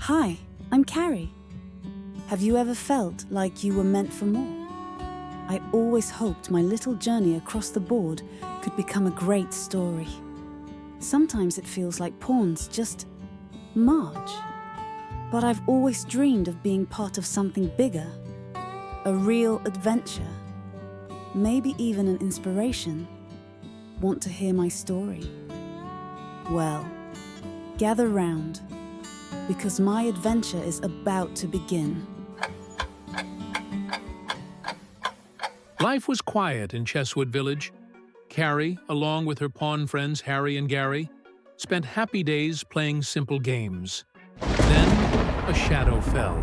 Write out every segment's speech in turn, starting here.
Hi, I'm Carrie. Have you ever felt like you were meant for more? I always hoped my little journey across the board could become a great story. Sometimes it feels like pawns just march. But I've always dreamed of being part of something bigger, a real adventure, maybe even an inspiration. Want to hear my story? Well, gather round, because my adventure is about to begin. Life was quiet in Chesswood Village. Carrie, along with her pawn friends Harry and Gary, spent happy days playing simple games. Then, a shadow fell.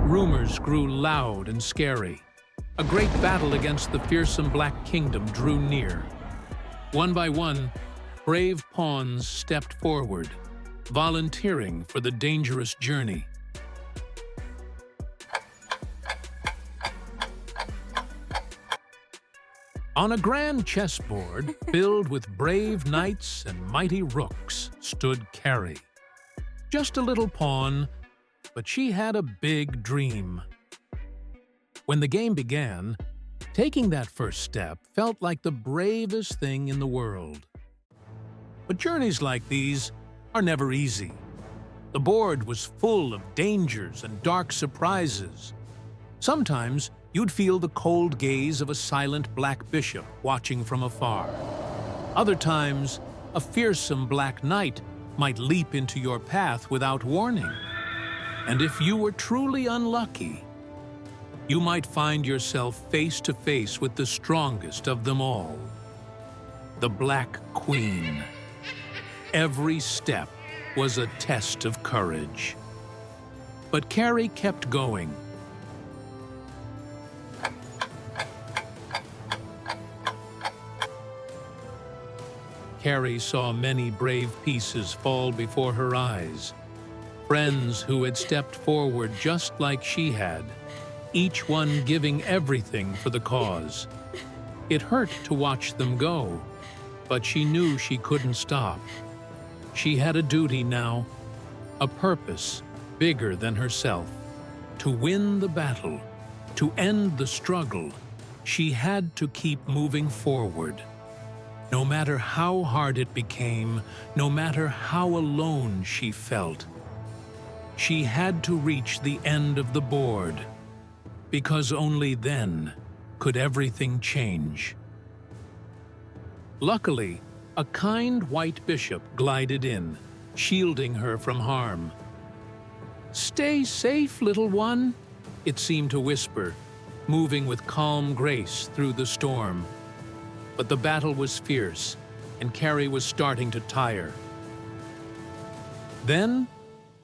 Rumors grew loud and scary. A great battle against the fearsome Black Kingdom drew near. One by one, brave pawns stepped forward, volunteering for the dangerous journey. On a grand chessboard filled with brave knights and mighty rooks stood Carrie. Just a little pawn, but she had a big dream. When the game began, taking that first step felt like the bravest thing in the world. But journeys like these are never easy. The board was full of dangers and dark surprises. Sometimes you'd feel the cold gaze of a silent black bishop watching from afar. Other times, a fearsome black knight might leap into your path without warning. And if you were truly unlucky, you might find yourself face to face with the strongest of them all, the Black Queen. Every step was a test of courage. But Carrie kept going. Carrie saw many brave pieces fall before her eyes. Friends who had stepped forward just like she had, each one giving everything for the cause. It hurt to watch them go, but she knew she couldn't stop. She had a duty now, a purpose bigger than herself. To win the battle, to end the struggle, she had to keep moving forward. No matter how hard it became, no matter how alone she felt, she had to reach the end of the board, because only then could everything change. Luckily, a kind white bishop glided in, shielding her from harm. "Stay safe, little one," it seemed to whisper, moving with calm grace through the storm. But the battle was fierce, and Carrie was starting to tire. Then,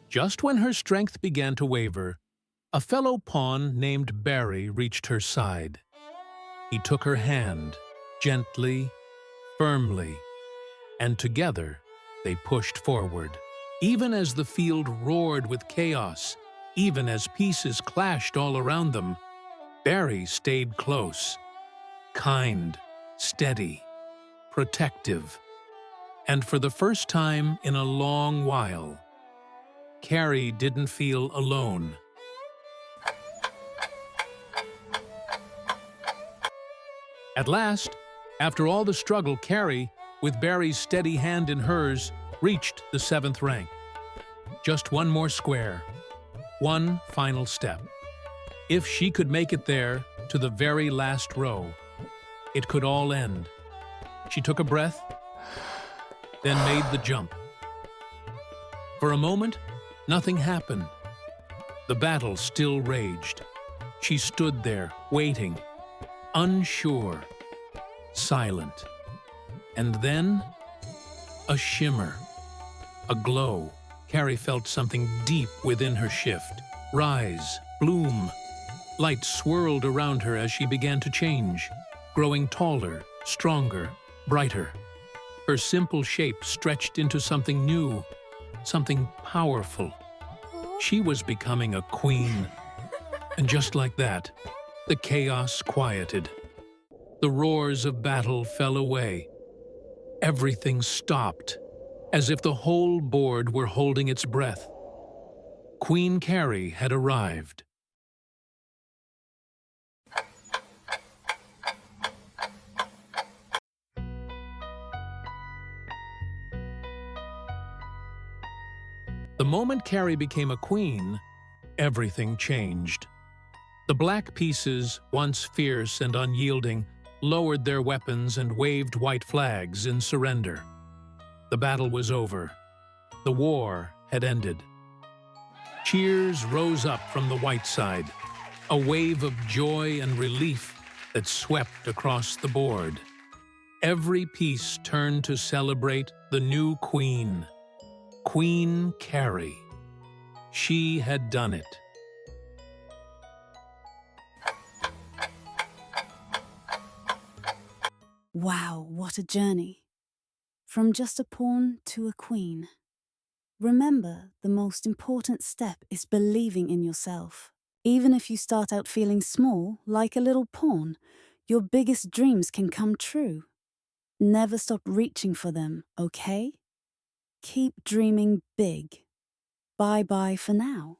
just when her strength began to waver, a fellow pawn named Barry reached her side. He took her hand, gently, firmly, and together they pushed forward. Even as the field roared with chaos, even as pieces clashed all around them, Barry stayed close, kind, steady, protective. And for the first time in a long while, Carrie didn't feel alone. At last, after all the struggle, Carrie, with Barry's steady hand in hers, reached the 7th rank. Just one more square, one final step. If she could make it there, to the very last row, it could all end. She took a breath, then made the jump. For a moment, nothing happened. The battle still raged. She stood there, waiting, unsure, silent. And then, a shimmer, a glow. Carrie felt something deep within her shift, rise, bloom. Light swirled around her as she began to change, growing taller, stronger, brighter. Her simple shape stretched into something new, something powerful. She was becoming a queen. And just like that, the chaos quieted. The roars of battle fell away. Everything stopped, as if the whole board were holding its breath. Queen Carrie had arrived. The moment Carrie became a queen, everything changed. The Black Pieces, once fierce and unyielding, lowered their weapons and waved white flags in surrender. The battle was over. The war had ended. Cheers rose up from the white side, a wave of joy and relief that swept across the board. Every piece turned to celebrate the new queen, Queen Carrie. She had done it. Wow, what a journey. From just a pawn to a queen. Remember, the most important step is believing in yourself. Even if you start out feeling small, like a little pawn, your biggest dreams can come true. Never stop reaching for them, okay? Keep dreaming big. Bye-bye for now.